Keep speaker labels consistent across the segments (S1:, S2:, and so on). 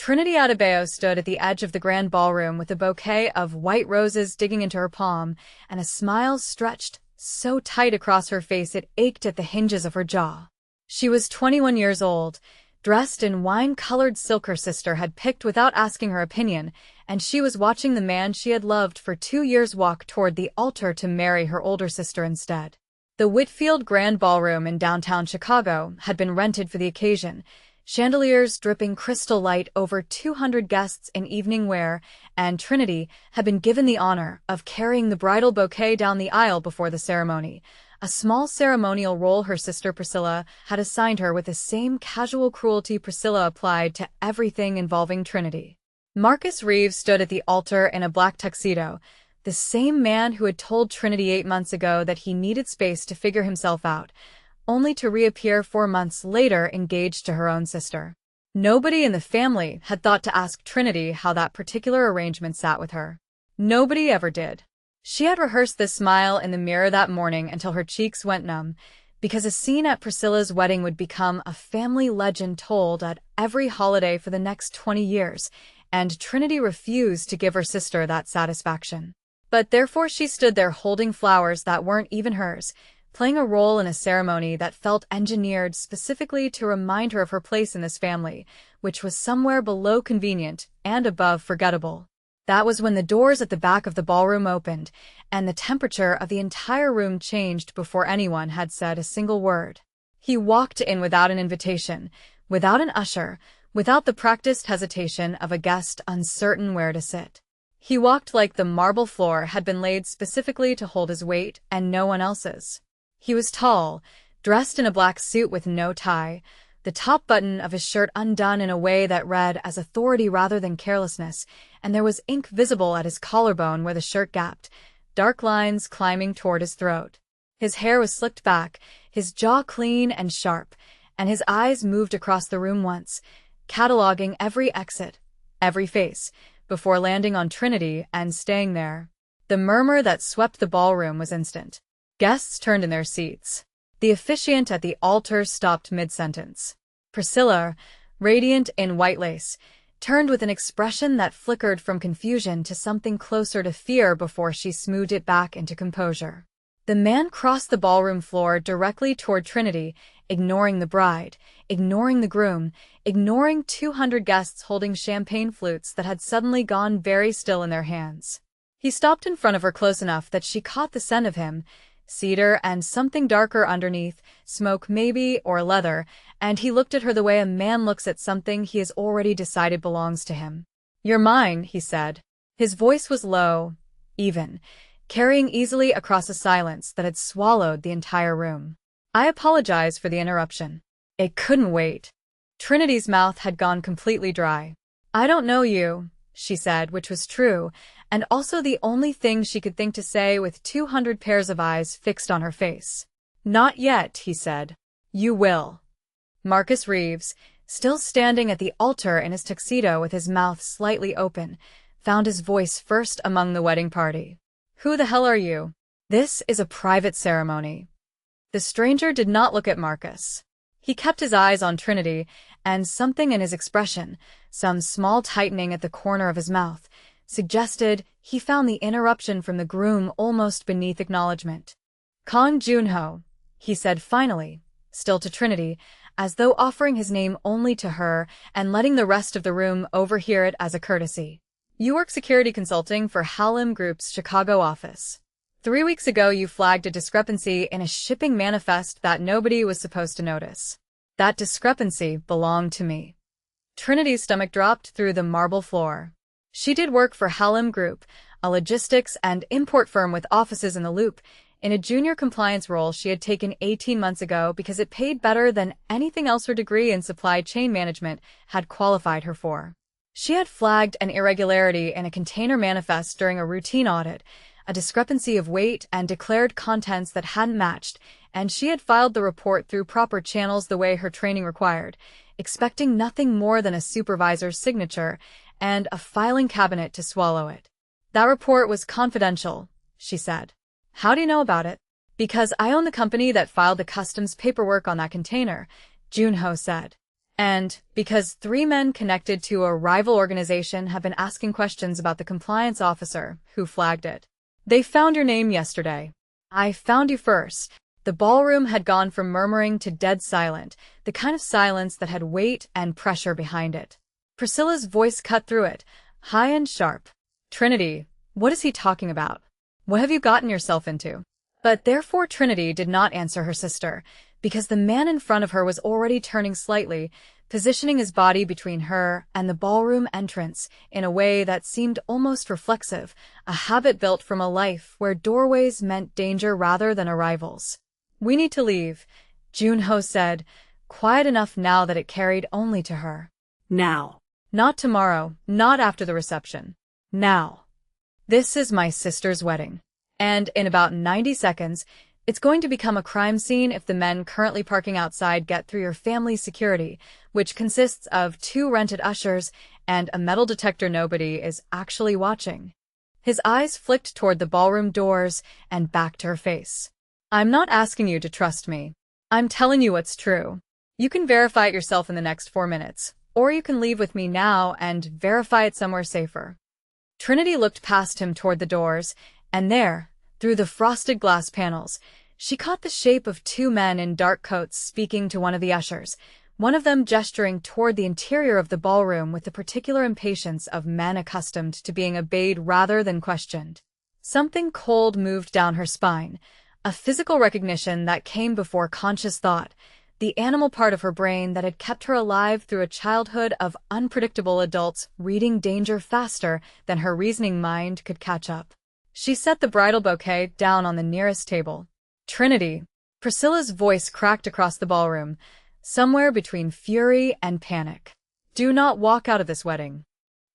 S1: Trinity Adebayo stood at the edge of the grand ballroom with a bouquet of white roses digging into her palm, and a smile stretched so tight across her face it ached at the hinges of her jaw. She was 21 years old, dressed in wine-colored silk her sister had picked without asking her opinion, and she was watching the man she had loved for 2 years walk toward the altar to marry her older sister instead. The Whitfield Grand Ballroom in downtown Chicago had been rented for the occasion, chandeliers dripping crystal light, over 200 guests in evening wear, and Trinity had been given the honor of carrying the bridal bouquet down the aisle before the ceremony, a small ceremonial role her sister Priscilla had assigned her with the same casual cruelty Priscilla applied to everything involving Trinity. Marcus Reeves stood at the altar in a black tuxedo, the same man who had told Trinity 8 months ago that he needed space to figure himself out, only to reappear 4 months later engaged to her own sister. Nobody in the family had thought to ask Trinity how that particular arrangement sat with her. Nobody ever did. She had rehearsed this smile in the mirror that morning until her cheeks went numb, because a scene at Priscilla's wedding would become a family legend told at every holiday for the next 20 years, and Trinity refused to give her sister that satisfaction. But therefore she stood there holding flowers that weren't even hers, playing a role in a ceremony that felt engineered specifically to remind her of her place in this family, which was somewhere below convenient and above forgettable. That was when the doors at the back of the ballroom opened, and the temperature of the entire room changed before anyone had said a single word. He walked in without an invitation, without an usher, without the practiced hesitation of a guest uncertain where to sit. He walked like the marble floor had been laid specifically to hold his weight and no one else's. He was tall, dressed in a black suit with no tie, the top button of his shirt undone in a way that read as authority rather than carelessness, and there was ink visible at his collarbone where the shirt gapped, dark lines climbing toward his throat. His hair was slicked back, his jaw clean and sharp, and his eyes moved across the room once, cataloging every exit, every face, before landing on Trinity and staying there. The murmur that swept the ballroom was instant. Guests turned in their seats. The officiant at the altar stopped mid-sentence. Priscilla, radiant in white lace, turned with an expression that flickered from confusion to something closer to fear before she smoothed it back into composure. The man crossed the ballroom floor directly toward Trinity, ignoring the bride, ignoring the groom, ignoring 200 guests holding champagne flutes that had suddenly gone very still in their hands. He stopped in front of her close enough that she caught the scent of him, cedar and something darker underneath, smoke maybe, or leather, and he looked at her the way a man looks at something he has already decided belongs to him. "You're mine," he said. His voice was low, even, carrying easily across a silence that had swallowed the entire room. "I apologize for the interruption. It couldn't wait." Trinity's mouth had gone completely dry. "I don't know you," she said, which was true, and also the only thing she could think to say with 200 pairs of eyes fixed on her face. "Not yet," he said. "You will." Marcus Reeves, still standing at the altar in his tuxedo with his mouth slightly open, found his voice first among the wedding party. "Who the hell are you? This is a private ceremony." The stranger did not look at Marcus. He kept his eyes on Trinity, and something in his expression, some small tightening at the corner of his mouth, suggested he found the interruption from the groom almost beneath acknowledgement. "Kang Junho," he said finally, still to Trinity, as though offering his name only to her and letting the rest of the room overhear it as a courtesy. "You work security consulting for Hallam Group's Chicago office. 3 weeks ago you flagged a discrepancy in a shipping manifest that nobody was supposed to notice. That discrepancy belonged to me." Trinity's stomach dropped through the marble floor. She did work for Hallam Group, a logistics and import firm with offices in the Loop, in a junior compliance role she had taken 18 months ago because it paid better than anything else her degree in supply chain management had qualified her for. She had flagged an irregularity in a container manifest during a routine audit, a discrepancy of weight and declared contents that hadn't matched, and she had filed the report through proper channels the way her training required, expecting nothing more than a supervisor's signature and a filing cabinet to swallow it. "That report was confidential," she said. "How do you know about it?" "Because I own the company that filed the customs paperwork on that container," Junho said. And because 3 men connected to a rival organization have been asking questions about the compliance officer who flagged it. They found your name yesterday. I found you first. The ballroom had gone from murmuring to dead silent, the kind of silence that had weight and pressure behind it. Priscilla's voice cut through it, high and sharp. Trinity, what is he talking about? What have you gotten yourself into? But therefore Trinity did not answer her sister, because the man in front of her was already turning slightly, positioning his body between her and the ballroom entrance in a way that seemed almost reflexive, a habit built from a life where doorways meant danger rather than arrivals. We need to leave, Junho said, quiet enough now that it carried only to her.
S2: Now.
S1: Not tomorrow, not after the reception. Now. This is my sister's wedding. And in about 90 seconds, it's going to become a crime scene if the men currently parking outside get through your family's security, which consists of 2 rented ushers and a metal detector nobody is actually watching. His eyes flicked toward the ballroom doors and back to her face. I'm not asking you to trust me. I'm telling you what's true. You can verify it yourself in the next 4 minutes, or you can leave with me now and verify it somewhere safer. Trinity looked past him toward the doors, and there, through the frosted glass panels, she caught the shape of 2 men in dark coats speaking to one of the ushers, one of them gesturing toward the interior of the ballroom with the particular impatience of men accustomed to being obeyed rather than questioned. Something cold moved down her spine, a physical recognition that came before conscious thought, the animal part of her brain that had kept her alive through a childhood of unpredictable adults reading danger faster than her reasoning mind could catch up. She set the bridal bouquet down on the nearest table. Trinity. Priscilla's voice cracked across the ballroom, somewhere between fury and panic. Do not walk out of this wedding.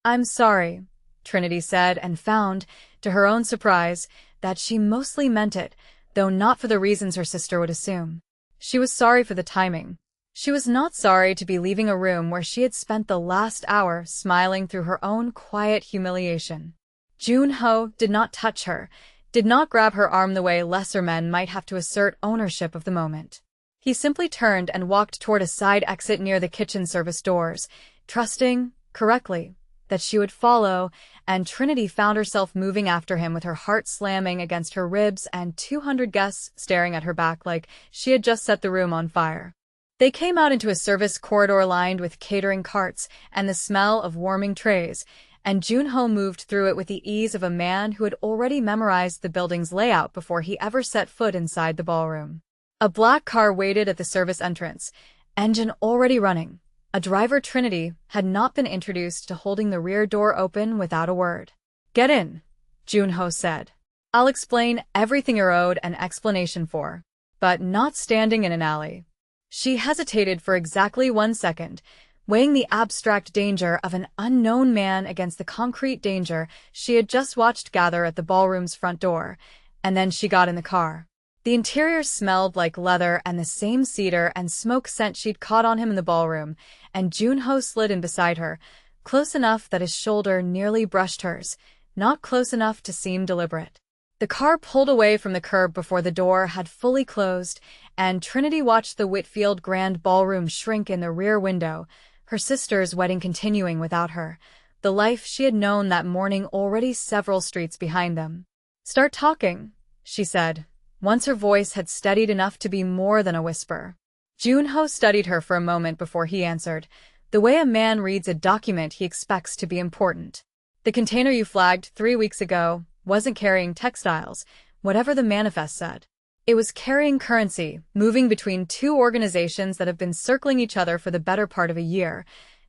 S1: I'm sorry, Trinity said, and found, to her own surprise, that she mostly meant it, though not for the reasons her sister would assume. She was sorry for the timing. She was not sorry to be leaving a room where she had spent the last hour smiling through her own quiet humiliation. Junho did not touch her, did not grab her arm the way lesser men might have to assert ownership of the moment. He simply turned and walked toward a side exit near the kitchen service doors, trusting, correctly, that she would follow, and Trinity found herself moving after him with her heart slamming against her ribs and 200 guests staring at her back like she had just set the room on fire. They came out into a service corridor lined with catering carts and the smell of warming trays, and Junho moved through it with the ease of a man who had already memorized the building's layout before he ever set foot inside the ballroom. A black car waited at the service entrance, engine already running. A driver, Trinity, had not been introduced to holding the rear door open without a word. Get in, Junho said. I'll explain everything you're owed an explanation for, but not standing in an alley. She hesitated for exactly 1 second, weighing the abstract danger of an unknown man against the concrete danger she had just watched gather at the ballroom's front door, and then she got in the car. The interior smelled like leather and the same cedar and smoke scent she'd caught on him in the ballroom, and Junho slid in beside her, close enough that his shoulder nearly brushed hers, not close enough to seem deliberate. The car pulled away from the curb before the door had fully closed, and Trinity watched the Whitfield Grand Ballroom shrink in the rear window, her sister's wedding continuing without her, the life she had known that morning already several streets behind them. Start talking, she said, once her voice had steadied enough to be more than a whisper. Junho studied her for a moment before he answered, the way a man reads a document he expects to be important. The container you flagged 3 weeks ago wasn't carrying textiles, whatever the manifest said. It was carrying currency, moving between 2 organizations that have been circling each other for the better part of a year,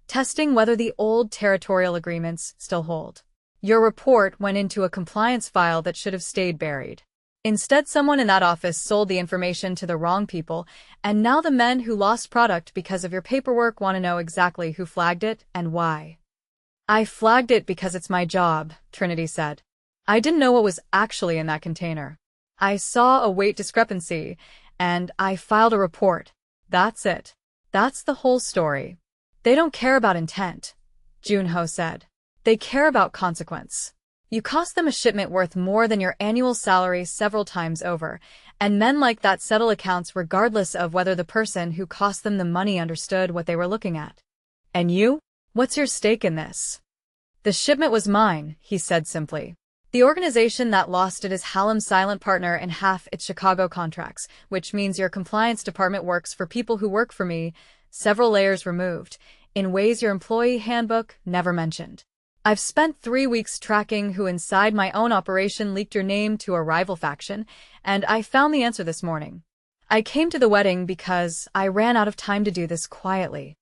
S1: testing whether the old territorial agreements still hold. Your report went into a compliance file that should have stayed buried. Instead, someone in that office sold the information to the wrong people, and now the men who lost product because of your paperwork want to know exactly who flagged it and why. I flagged it because it's my job, Trinity said. I didn't know what was actually in that container. I saw a weight discrepancy, and I filed a report. That's it. That's the whole story. They don't care about intent, Junho said. They care about consequence. You cost them a shipment worth more than your annual salary several times over, And men like that settle accounts regardless of whether the person who cost them the money understood what they were looking at. And you? What's your stake in this? The shipment was mine, he said simply. The organization that lost it is Hallam's silent partner in half its Chicago contracts, which means your compliance department works for people who work for me, several layers removed, in ways your employee handbook never mentioned. I've spent 3 weeks tracking who inside my own operation leaked your name to a rival faction, and I found the answer this morning. I came to the wedding because I ran out of time to do this quietly.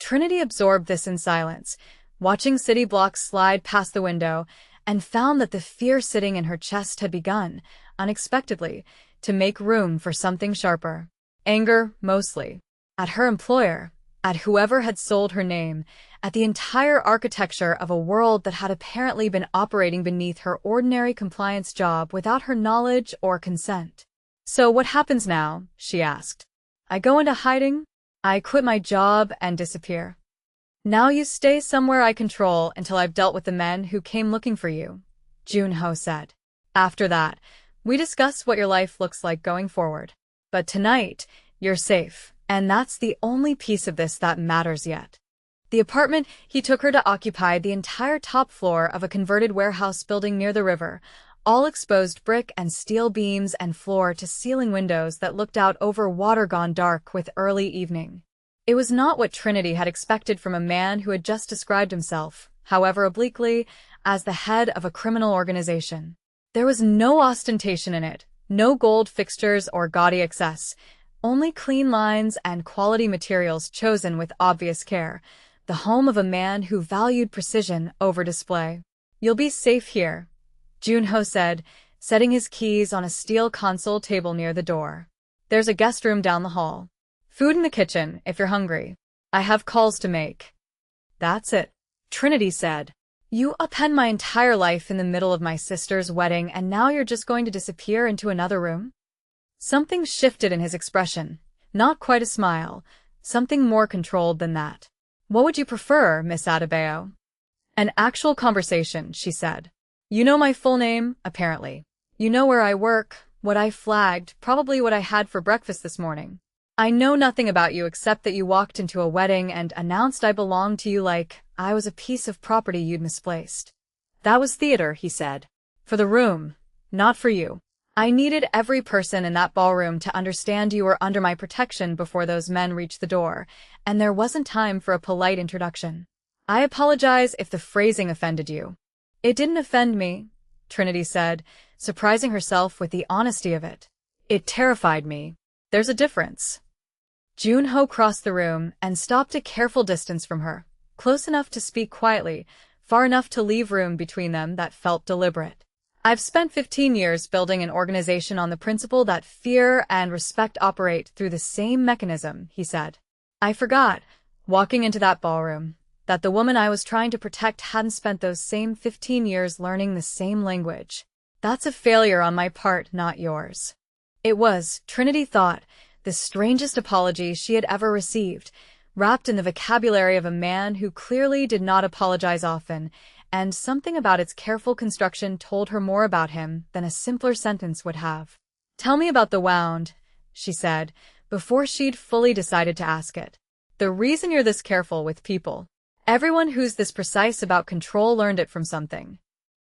S1: Trinity absorbed this in silence, watching city blocks slide past the window, and found that the fear sitting in her chest had begun, unexpectedly, to make room for something sharper. Anger, mostly. At her employer, at whoever had sold her name, at the entire architecture of a world that had apparently been operating beneath her ordinary compliance job without her knowledge or consent. So what happens now? She asked. I go into hiding? I quit my job and disappear. Now you stay somewhere I control until I've dealt with the men who came looking for you, Junho said. After that, we discuss what your life looks like going forward. But tonight, you're safe, and that's the only piece of this that matters yet. The apartment he took her to occupied the entire top floor of a converted warehouse building near the river, all exposed brick and steel beams and floor-to-ceiling windows that looked out over water gone dark with early evening. It was not what Trinity had expected from a man who had just described himself, however obliquely, as the head of a criminal organization. There was no ostentation in it, no gold fixtures or gaudy excess, only clean lines and quality materials chosen with obvious care, the home of a man who valued precision over display. You'll be safe here, Junho said, setting his keys on a steel console table near the door. There's a guest room down the hall. Food in the kitchen, if you're hungry. I have calls to make. That's it, Trinity said. You upend my entire life in the middle of my sister's wedding, and now you're just going to disappear into another room? Something shifted in his expression, not quite a smile, something more controlled than that. What would you prefer, Miss Adebayo? An actual conversation, she said. You know my full name, apparently. You know where I work, what I flagged, probably what I had for breakfast this morning. I know nothing about you except that you walked into a wedding and announced I belonged to you like I was a piece of property you'd misplaced. That was theater, he said. For the room, not for you. I needed every person in that ballroom to understand you were under my protection before those men reached the door, and there wasn't time for a polite introduction. I apologize if the phrasing offended you. It didn't offend me, Trinity said, surprising herself with the honesty of it. It terrified me. There's a difference. Junho crossed the room and stopped a careful distance from her, close enough to speak quietly, far enough to leave room between them that felt deliberate. I've spent 15 years building an organization on the principle that fear and respect operate through the same mechanism, he said. I forgot, walking into that ballroom, that the woman I was trying to protect hadn't spent those same 15 years learning the same language. That's a failure on my part, not yours. It was, Trinity thought, the strangest apology she had ever received, wrapped in the vocabulary of a man who clearly did not apologize often, and something about its careful construction told her more about him than a simpler sentence would have. Tell me about the wound, she said, before she'd fully decided to ask it. The reason you're this careful with people. Everyone who's this precise about control learned it from something.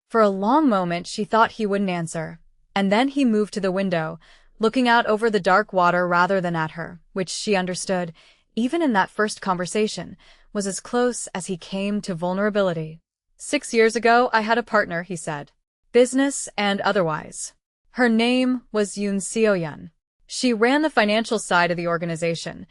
S1: For a long moment she thought he wouldn't answer, and then he moved to the window, looking out over the dark water rather than at her, which she understood, even in that first conversation, was as close as he came to vulnerability. 6 years ago I had a partner, he said. Business and otherwise. Her name was Yoon Seo-yeon. She ran the financial side of the organization,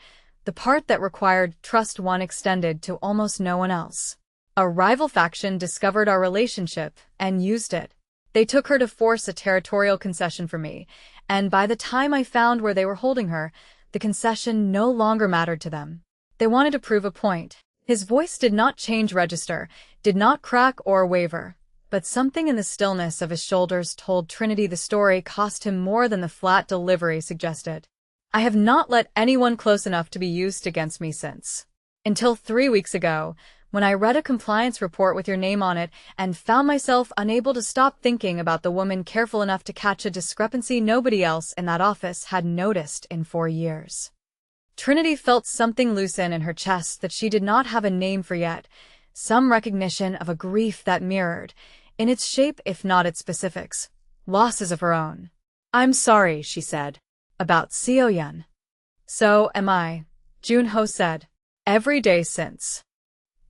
S1: the part that required trust one extended to almost no one else. A rival faction discovered our relationship and used it. They took her to force a territorial concession for me, and by the time I found where they were holding her, the concession no longer mattered to them. They wanted to prove a point. His voice did not change register, did not crack or waver, but something in the stillness of his shoulders told Trinity the story cost him more than the flat delivery suggested. I have not let anyone close enough to be used against me since. Until 3 weeks ago, when I read a compliance report with your name on it and found myself unable to stop thinking about the woman careful enough to catch a discrepancy nobody else in that office had noticed in 4 years. Trinity felt something loosen in her chest that she did not have a name for yet, some recognition of a grief that mirrored, in its shape if not its specifics, losses of her own. "I'm sorry," she said. "About Seo-yeon." "So am I," Jun-ho said. "Every day since."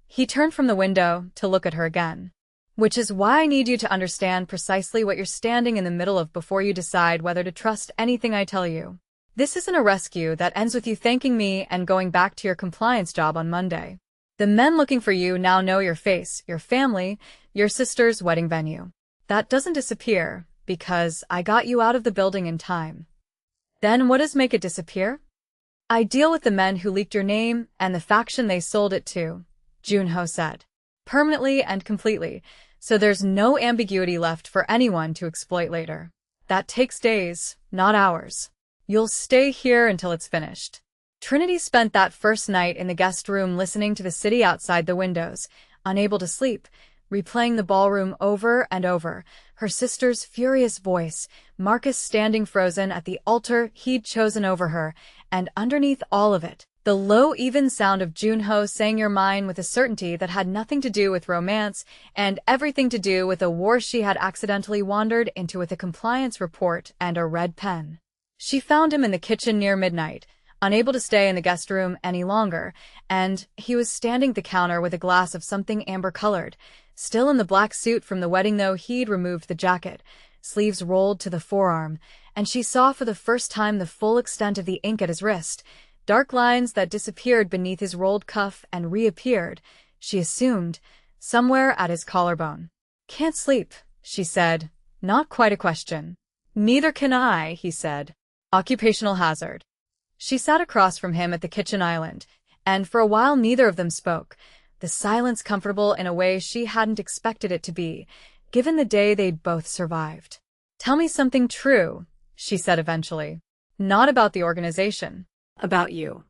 S1: He turned from the window to look at her again. "Which is why I need you to understand precisely what you're standing in the middle of before you decide whether to trust anything I tell you. This isn't a rescue that ends with you thanking me and going back to your compliance job on Monday. The men looking for you now know your face, your family, your sister's wedding venue. That doesn't disappear, because I got you out of the building in time." "Then what does make it disappear?" "I deal with the men who leaked your name and the faction they sold it to," Jun-ho said. "Permanently and completely, so there's no ambiguity left for anyone to exploit later. That takes days, not hours. You'll stay here until it's finished." Trinity spent that first night in the guest room listening to the city outside the windows, unable to sleep, replaying the ballroom over and over, her sister's furious voice, Marcus standing frozen at the altar he'd chosen over her, and underneath all of it, the low, even sound of Jun-ho saying "you're mine" with a certainty that had nothing to do with romance and everything to do with a war she had accidentally wandered into with a compliance report and a red pen. She found him in the kitchen near midnight, unable to stay in the guest room any longer, and he was standing at the counter with a glass of something amber-colored, still in the black suit from the wedding though he'd removed the jacket, sleeves rolled to the forearm, and she saw for the first time the full extent of the ink at his wrist, dark lines that disappeared beneath his rolled cuff and reappeared, she assumed, somewhere at his collarbone. "Can't sleep," she said, not quite a question. "Neither can I," he said. "Occupational hazard." She sat across from him at the kitchen island, and for a while neither of them spoke, the silence comfortable in a way she hadn't expected it to be, given the day they'd both survived. "Tell me something true," she said eventually. "Not about the organization. About you."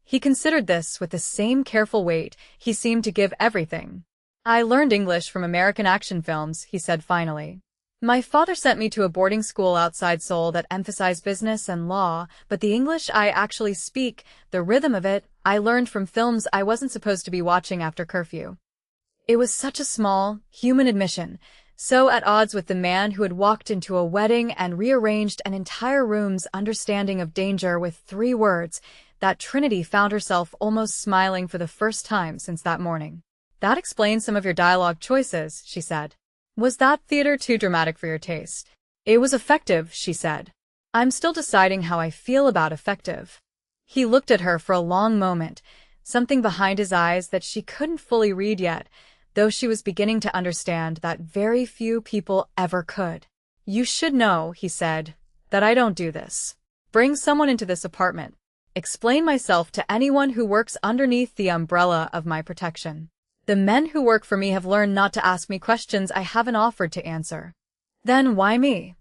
S1: He considered this with the same careful weight he seemed to give everything. "I learned English from American action films," he said finally. "My father sent me to a boarding school outside Seoul that emphasized business and law, but the English I actually speak, the rhythm of it, I learned from films I wasn't supposed to be watching after curfew." It was such a small, human admission, so at odds with the man who had walked into a wedding and rearranged an entire room's understanding of danger with 3 words, that Trinity found herself almost smiling for the first time since that morning. "That explains some of your dialogue choices," she said. "Was that theater too dramatic for your taste?" "It was effective," she said. "I'm still deciding how I feel about effective." He looked at her for a long moment, something behind his eyes that she couldn't fully read yet, though she was beginning to understand that very few people ever could. "You should know," he said, "that I don't do this. Bring someone into this apartment. Explain myself to anyone who works underneath the umbrella of my protection. The men who work for me have learned not to ask me questions I haven't offered to answer." "Then why me?"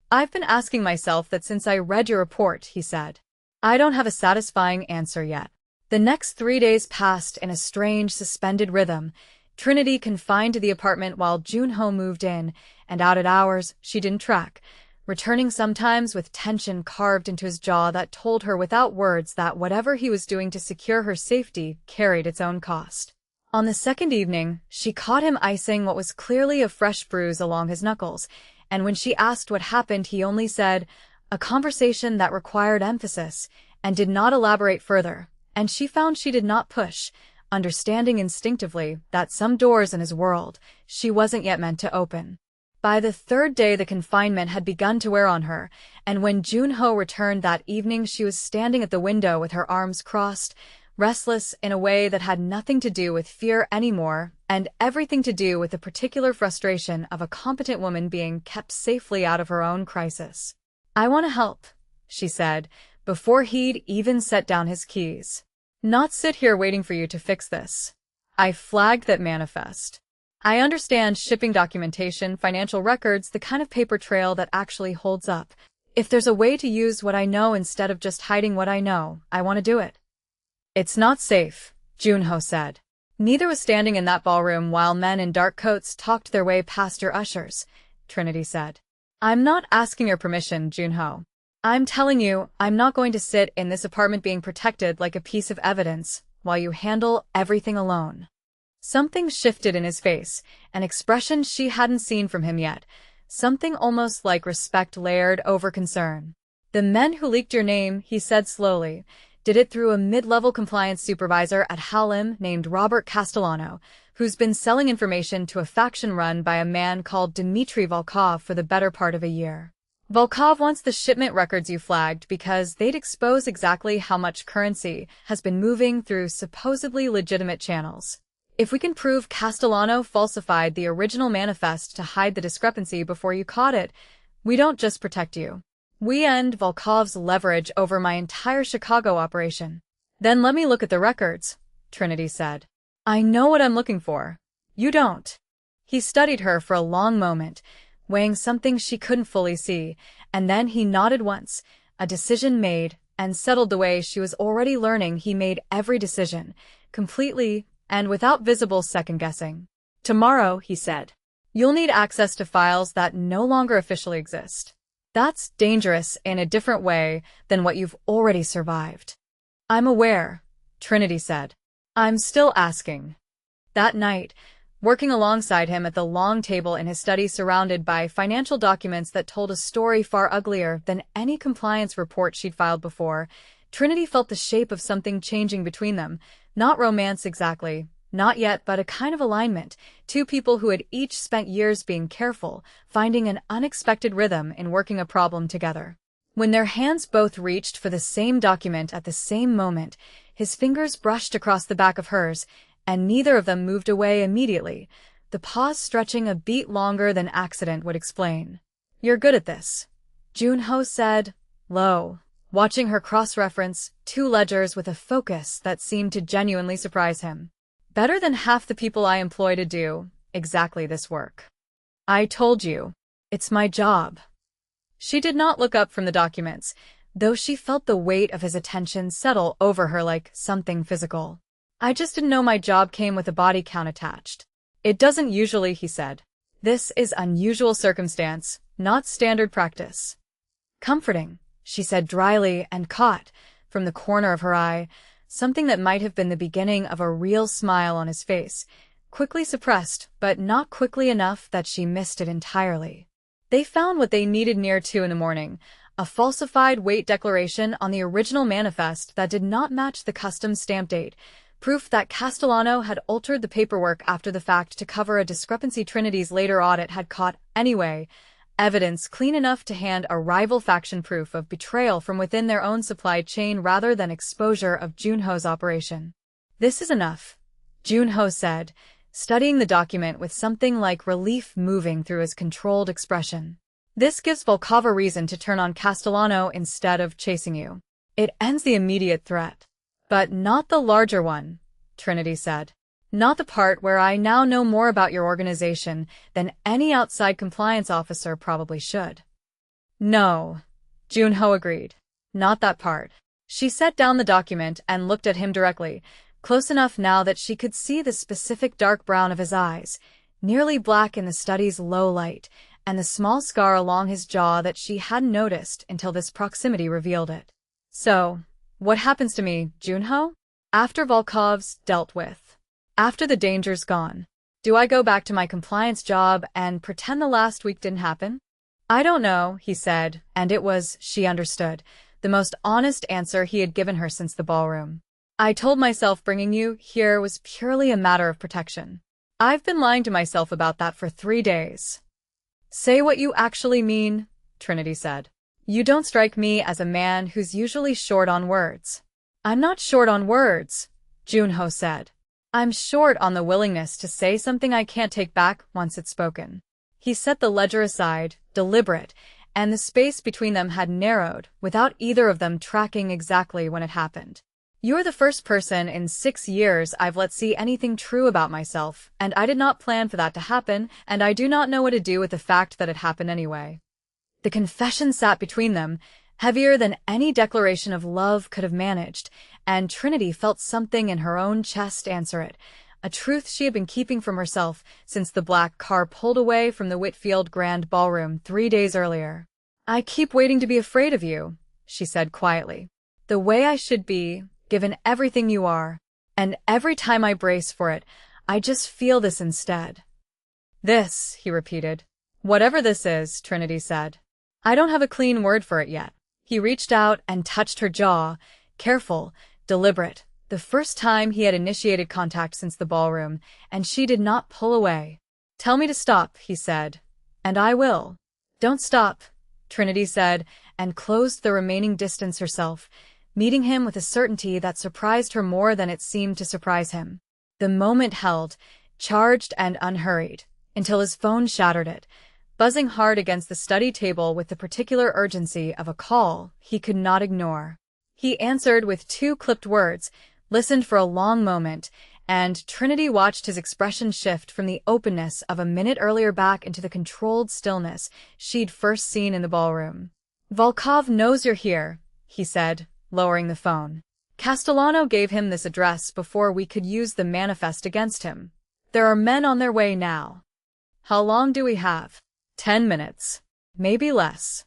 S1: "I've been asking myself that since I read your report," he said. "I don't have a satisfying answer yet." The next 3 days passed in a strange, suspended rhythm, Trinity confined to the apartment while Jun-ho moved in and out at hours she didn't track, returning sometimes with tension carved into his jaw that told her without words that whatever he was doing to secure her safety carried its own cost. On the second evening, she caught him icing what was clearly a fresh bruise along his knuckles, and when she asked what happened he only said, "A conversation that required emphasis," and did not elaborate further, and she found she did not push, understanding instinctively that some doors in his world she wasn't yet meant to open. By the 3rd day the confinement had begun to wear on her, and when Jun-ho returned that evening she was standing at the window with her arms crossed, restless in a way that had nothing to do with fear anymore, and everything to do with the particular frustration of a competent woman being kept safely out of her own crisis. "I want to help," she said, before he'd even set down his keys. "Not sit here waiting for you to fix this." I flagged that manifest. "I understand shipping documentation, financial records, the kind of paper trail that actually holds up. If there's a way to use what I know instead of just hiding what I know, I want to do it." "It's not safe," Jun-ho said. Neither was standing in that ballroom while men in dark coats talked their way past your ushers, Trinity said. I'm not asking your permission, Junho. I'm telling you, I'm not going to sit in this apartment being protected like a piece of evidence while you handle everything alone. Something shifted in his face, an expression she hadn't seen from him yet, something almost like respect layered over concern. The men who leaked your name, he said slowly, did it through a mid-level compliance supervisor at Halim named Robert Castellano, who's been selling information to a faction run by a man called Dmitry Volkov for the better part of a year. Volkov wants the shipment records you flagged because they'd expose exactly how much currency has been moving through supposedly legitimate channels. If we can prove Castellano falsified the original manifest to hide the discrepancy before you caught it, we don't just protect you. We end Volkov's leverage over my entire Chicago operation. Then let me look at the records, Trinity said. I know what I'm looking for. You don't. He studied her for a long moment, weighing something she couldn't fully see, and then he nodded once, a decision made, and settled the way she was already learning he made every decision, completely and without visible second-guessing. Tomorrow, he said, you'll need access to files that no longer officially exist. That's dangerous in a different way than what you've already survived. I'm aware, Trinity said. I'm still asking. That night, working alongside him at the long table in his study surrounded by financial documents that told a story far uglier than any compliance report she'd filed before, Trinity felt the shape of something changing between them, not romance exactly, not yet, but a kind of alignment, two people who had each spent years being careful, finding an unexpected rhythm in working a problem together. When their hands both reached for the same document at the same moment, his fingers brushed across the back of hers, and neither of them moved away immediately, the pause stretching a beat longer than accident would explain. You're good at this, Junho said, low, watching her cross-reference two ledgers with a focus that seemed to genuinely surprise him. Better than half the people I employ to do exactly this work. I told you, it's my job. She did not look up from the documents, though she felt the weight of his attention settle over her like something physical. I just didn't know my job came with a body count attached. It doesn't usually, he said. This is unusual circumstance, not standard practice. Comforting, she said dryly and caught, from the corner of her eye, something that might have been the beginning of a real smile on his face, quickly suppressed, but not quickly enough that she missed it entirely. They found what they needed near 2 a.m, a falsified weight declaration on the original manifest that did not match the custom stamp date, proof that Castellano had altered the paperwork after the fact to cover a discrepancy Trinity's later audit had caught anyway, evidence clean enough to hand a rival faction proof of betrayal from within their own supply chain rather than exposure of Junho's operation. This is enough, Junho said, studying the document with something like relief moving through his controlled expression. This gives Volkov a reason to turn on Castellano instead of chasing you. It ends the immediate threat. But not the larger one, Trinity said. Not the part where I now know more about your organization than any outside compliance officer probably should. No, Junho agreed. Not that part. She set down the document and looked at him directly, close enough now that she could see the specific dark brown of his eyes, nearly black in the study's low light, and the small scar along his jaw that she hadn't noticed until this proximity revealed it. So, what happens to me, Junho? After Volkov's dealt with. After the danger's gone, do I go back to my compliance job and pretend the last week didn't happen? I don't know, he said, and it was, she understood, the most honest answer he had given her since the ballroom. I told myself bringing you here was purely a matter of protection. I've been lying to myself about that for 3 days. Say what you actually mean, Trinity said. You don't strike me as a man who's usually short on words. I'm not short on words, Junho said. I'm short on the willingness to say something I can't take back once it's spoken. He set the ledger aside, deliberate, and the space between them had narrowed, without either of them tracking exactly when it happened. You're the first person in 6 years I've let see anything true about myself, and I did not plan for that to happen, and I do not know what to do with the fact that it happened anyway. The confession sat between them, heavier than any declaration of love could have managed, and Trinity felt something in her own chest answer it, a truth she had been keeping from herself since the black car pulled away from the Whitfield Grand Ballroom 3 days earlier. "I keep waiting to be afraid of you," she said quietly. "The way I should be, given everything you are. And every time I brace for it, I just feel this instead." "This," he repeated. "Whatever this is," Trinity said. "I don't have a clean word for it yet." He reached out and touched her jaw, careful, deliberate, the first time he had initiated contact since the ballroom, and she did not pull away. "Tell me to stop," he said, "and I will." "Don't stop," Trinity said, and closed the remaining distance herself, meeting him with a certainty that surprised her more than it seemed to surprise him. The moment held, charged and unhurried, until his phone shattered it, buzzing hard against the study table with the particular urgency of a call he could not ignore. He answered with 2 clipped words, listened for a long moment, and Trinity watched his expression shift from the openness of a minute earlier back into the controlled stillness she'd first seen in the ballroom. "Volkov knows you're here," he said, lowering the phone. "Castellano gave him this address before we could use the manifest against him. There are men on their way now." "How long do we have?" 10 minutes. Maybe less."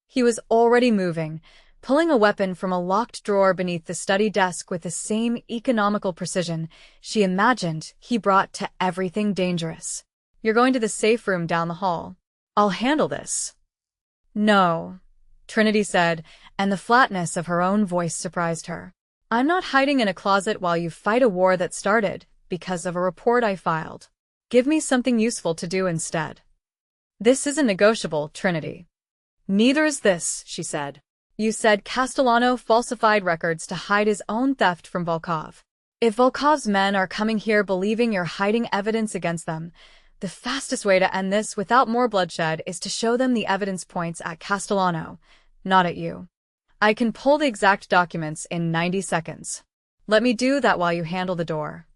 S1: He was already moving, pulling a weapon from a locked drawer beneath the study desk with the same economical precision she imagined he brought to everything dangerous. "You're going to the safe room down the hall. I'll handle this." "No," Trinity said, and the flatness of her own voice surprised her. "I'm not hiding in a closet while you fight a war that started because of a report I filed. Give me something useful to do instead." "This isn't negotiable, Trinity." "Neither is this," she said. "You said Castellano falsified records to hide his own theft from Volkov. If Volkov's men are coming here believing you're hiding evidence against them, the fastest way to end this without more bloodshed is to show them the evidence points at Castellano, not at you. I can pull the exact documents in 90 seconds. Let me do that while you handle the door."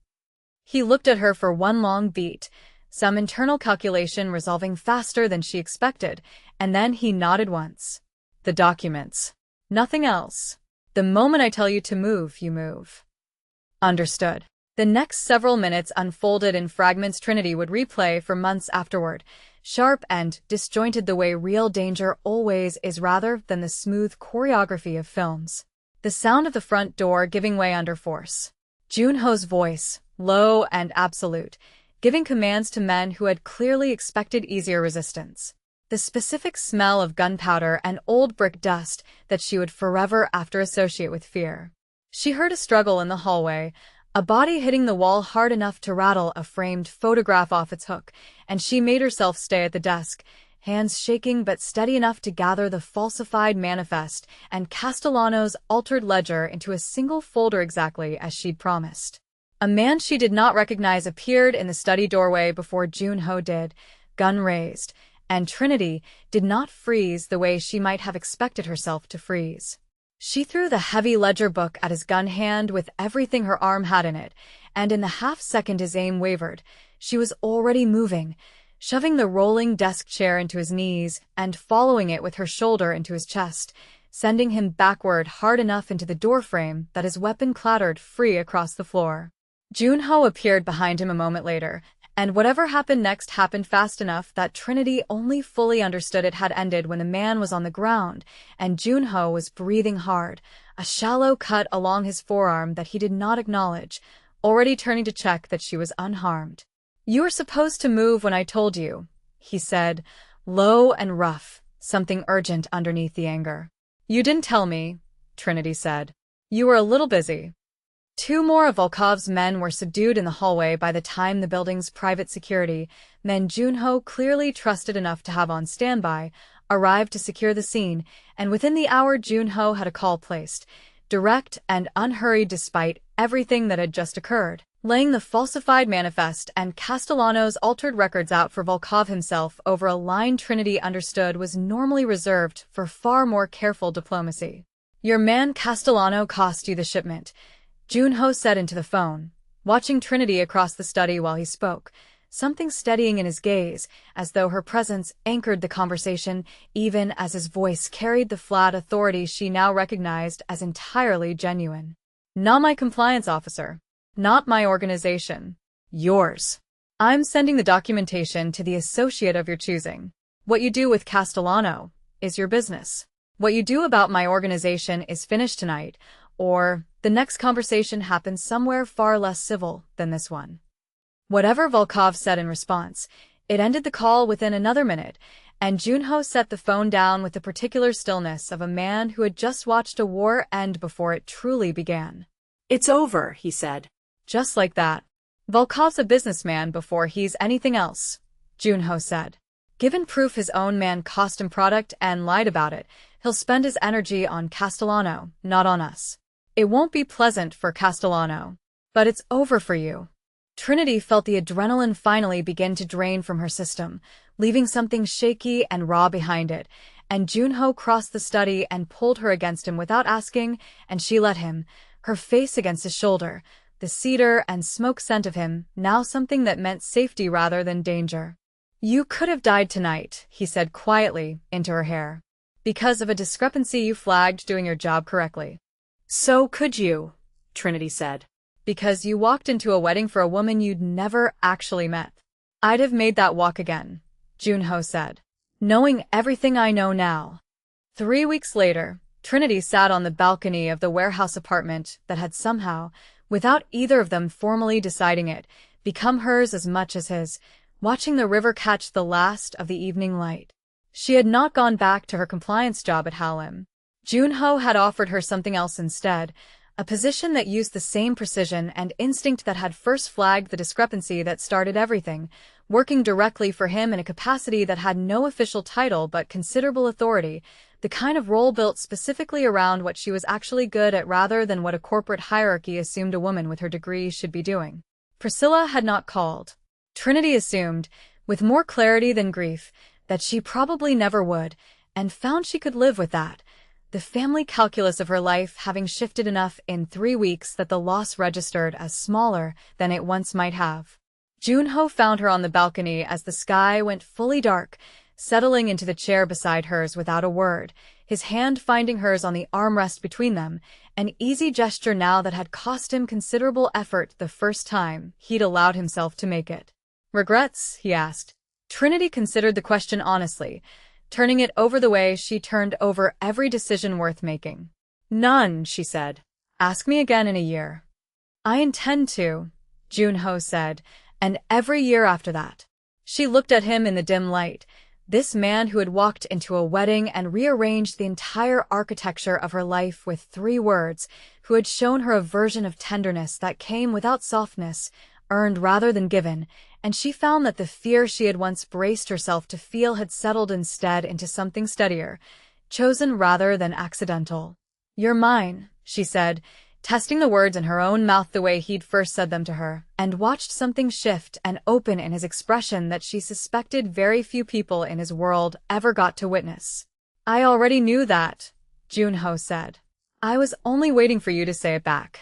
S1: He looked at her for one long beat, some internal calculation resolving faster than she expected, and then he nodded once. "The documents. Nothing else. The moment I tell you to move, you move." "Understood." The next several minutes unfolded in fragments Trinity would replay for months afterward, sharp and disjointed the way real danger always is rather than the smooth choreography of films. The sound of the front door giving way under force. Junho's voice, low and absolute, giving commands to men who had clearly expected easier resistance. The specific smell of gunpowder and old brick dust that she would forever after associate with fear. She heard a struggle in the hallway, a body hitting the wall hard enough to rattle a framed photograph off its hook, and she made herself stay at the desk, hands shaking but steady enough to gather the falsified manifest and Castellano's altered ledger into a single folder exactly as she'd promised. A man she did not recognize appeared in the study doorway before Junho did, gun raised, and Trinity did not freeze the way she might have expected herself to freeze. She threw the heavy ledger book at his gun hand with everything her arm had in it, and in the half-second his aim wavered, she was already moving, shoving the rolling desk chair into his knees and following it with her shoulder into his chest, sending him backward hard enough into the doorframe that his weapon clattered free across the floor. Junho appeared behind him a moment later, and whatever happened next happened fast enough that Trinity only fully understood it had ended when the man was on the ground, and Junho was breathing hard, a shallow cut along his forearm that he did not acknowledge, already turning to check that she was unharmed. "You were supposed to move when I told you," he said, low and rough, something urgent underneath the anger. "You didn't tell me," Trinity said. "You were a little busy." 2 more of Volkov's men were subdued in the hallway by the time the building's private security, men Junho clearly trusted enough to have on standby, arrived to secure the scene, and within the hour Junho had a call placed, direct and unhurried despite everything that had just occurred, laying the falsified manifest and Castellano's altered records out for Volkov himself over a line Trinity understood was normally reserved for far more careful diplomacy. "Your man Castellano cost you the shipment," Junho said into the phone, watching Trinity across the study while he spoke, something steadying in his gaze, as though her presence anchored the conversation, even as his voice carried the flat authority she now recognized as entirely genuine. "Not my compliance officer. Not my organization." Yours. I'm sending the documentation to the associate of your choosing. What you do with Castellano is your business. What you do about my organization is finished tonight, or the next conversation happens somewhere far less civil than this one. Whatever Volkov said in response, it ended the call within another minute, and Junho set the phone down with the particular stillness of a man who had just watched a war end before it truly began.
S2: It's over, he said.
S1: Just like that. Volkov's a businessman before he's anything else, Junho said. Given proof his own man cost him product and lied about it, he'll spend his energy on Castellano, not on us. It won't be pleasant for Castellano, but it's over for you. Trinity felt the adrenaline finally begin to drain from her system, leaving something shaky and raw behind it, and Junho crossed the study and pulled her against him without asking, and she let him, her face against his shoulder, the cedar and smoke scent of him, now something that meant safety rather than danger. You could have died tonight, he said quietly into her hair, because of a discrepancy you flagged doing your job correctly.
S2: So could you, Trinity said.
S1: Because you walked into a wedding for a woman you'd never actually met. I'd have made that walk again, Junho said. Knowing everything I know now. 3 weeks later, Trinity sat on the balcony of the warehouse apartment that had somehow, without either of them formally deciding it, become hers as much as his, watching the river catch the last of the evening light. She had not gone back to her compliance job at Halim. Junho had offered her something else instead, a position that used the same precision and instinct that had first flagged the discrepancy that started everything, working directly for him in a capacity that had no official title but considerable authority, the kind of role built specifically around what she was actually good at rather than what a corporate hierarchy assumed a woman with her degree should be doing. Priscilla had not called. Trinity assumed, with more clarity than grief, that she probably never would, and found she could live with that, the family calculus of her life having shifted enough in 3 weeks that the loss registered as smaller than it once might have. Junho found her on the balcony as the sky went fully dark, settling into the chair beside hers without a word, his hand finding hers on the armrest between them, an easy gesture now that had cost him considerable effort the first time he'd allowed himself to make it. Regrets? He asked. Trinity considered the question honestly, turning it over the way she turned over every decision worth making. None, she said. Ask me again in a year. I intend to, Junho said, and every year after that. She looked at him in the dim light, this man who had walked into a wedding and rearranged the entire architecture of her life with 3 words, who had shown her a version of tenderness that came without softness, earned rather than given, and she found that the fear she had once braced herself to feel had settled instead into something steadier, chosen rather than accidental. You're mine, she said, testing the words in her own mouth the way he'd first said them to her, and watched something shift and open in his expression that she suspected very few people in his world ever got to witness. I already knew that, Junho said. I was only waiting for you to say it back.